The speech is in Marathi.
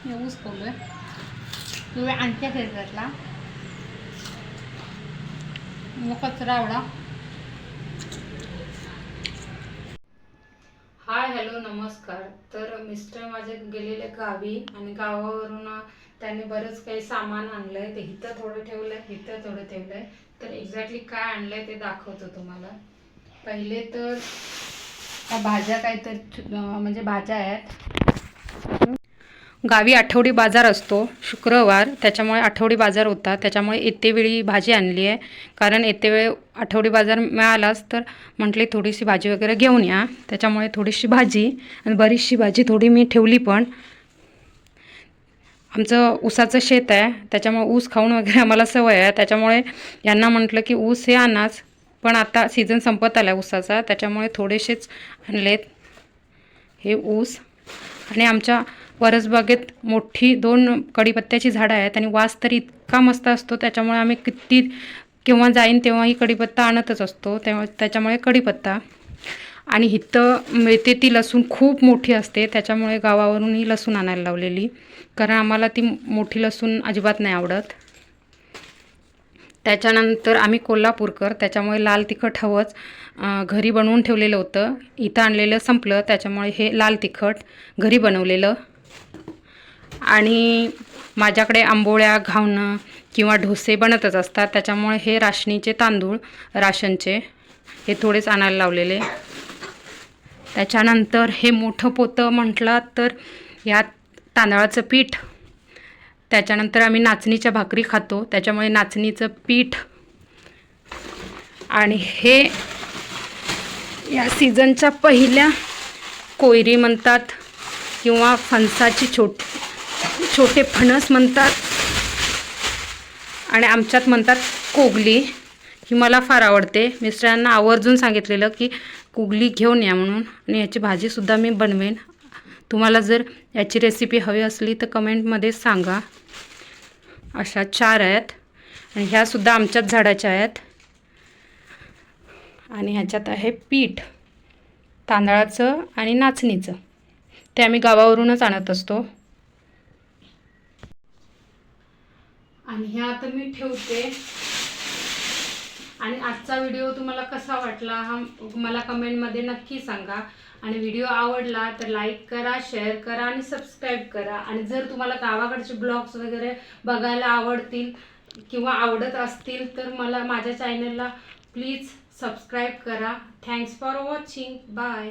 मी ऊस खाल्लोय. तुम्ही आणखी घेतला मग कचरा एवढा. हाय हॅलो नमस्कार. तर मिस्टर माझे गेलेले गावी आणि गावावरून त्यांनी बरंच काही सामान आणलंय. ते इथं थोडं ठेवलंय, इथं थोडं ठेवलंय. तर एक्झॅक्टली काय आणलंय ते दाखवतो तुम्हाला. पहिले तर भाज्या काहीतरी म्हणजे भाज्या आहेत. गावी आठवडी बाजार असतो शुक्रवार, त्याच्यामुळे आठवडी बाजार होता. त्याच्यामुळे येतेवेळी भाजी आणली आहे. कारण येतेवेळी आठवडी बाजार मिळालाच तर म्हटले थोडीशी भाजी वगैरे घेऊन या. त्याच्यामुळे थोडीशी भाजी आणि बरीचशी भाजी थोडी मी ठेवली. पण आमचं ऊसाचं शेत आहे, त्याच्यामुळे ऊस खाऊन वगैरे आम्हाला सवय आहे. त्याच्यामुळे यांना म्हटलं की ऊस हे आणाच. पण आता सीझन संपत आला ऊसाचा, त्याच्यामुळे थोडेसेच आणलेत हे ऊस. आणि आमच्या परसबागेत मोठी 2 कढीपत्त्याची झाडं आहेत आणि वास तर इतका मस्त असतो. त्याच्यामुळे आम्ही किती केव्हा जाईन तेव्हाही कढीपत्ता आणतच असतो. त्याच्यामुळे कढीपत्ता. आणि इथं मिळते ती लसूण खूप मोठी असते, त्याच्यामुळे गावावरून ही लसूण आणायला लावलेली. कारण आम्हाला ती मोठी लसूण अजिबात नाही आवडत. त्याच्यानंतर आम्ही कोल्हापूरकर, त्याच्यामुळे लाल तिखट हवंच. घरी बनवून ठेवलेलं होतं, इथं आणलेलं संपलं. त्याच्यामुळे हे लाल तिखट घरी बनवलेलं. आणि माझ्याकडे आंबोळ्या, घावणं किंवा डोसे बनतच असतात. त्याच्यामुळे हे राशनीचे तांदूळ, राशनचे हे थोडेच आणायला लावलेले. त्याच्यानंतर हे मोठं पोतं म्हटलं तर यात तांदळाचं पीठ. त्याच्यानंतर आम्ही नाचणीच्या भाकरी खातो, त्याच्यामुळे नाचणीचं पीठ. आणि हे या सीझनच्या पहिल्या कोयरी म्हणतात किंवा फणसाची छोटे फणस म्हणतात. आणि आमच्यात म्हणतात कोगली. ही मला फार आवडते. मिस्टरांना आवर्जून सांगितलेलं की कोगली घेऊन या म्हणून. आणि याची भाजीसुद्धा मी बनवेन. तुम्हाला जर याची रेसिपी हवी असली तर कमेंटमध्ये सांगा. अशा 4 आहेत आणि ह्यासुद्धा आमच्याच झाडाच्या आहेत. आणि ह्याच्यात आहे पीठ तांदळाचं आणि नाचणीचं, ते आम्ही गावावरूनच आणत असतो. आणि ह्या आता मी ठेवते. आणि आजचा व्हिडिओ तुम्हाला कसा वाटला हा मला कमेंटमध्ये नक्की सांगा. आणि व्हिडिओ आवडला तर लाईक करा, शेअर करा आणि सबस्क्राईब करा. आणि जर तुम्हाला गावाकडचे ब्लॉग्स वगैरे बघायला आवडतील किंवा आवडत असतील तर मला माझ्या चॅनलला प्लीज सबस्क्राईब करा. Thanks for watching. बाय.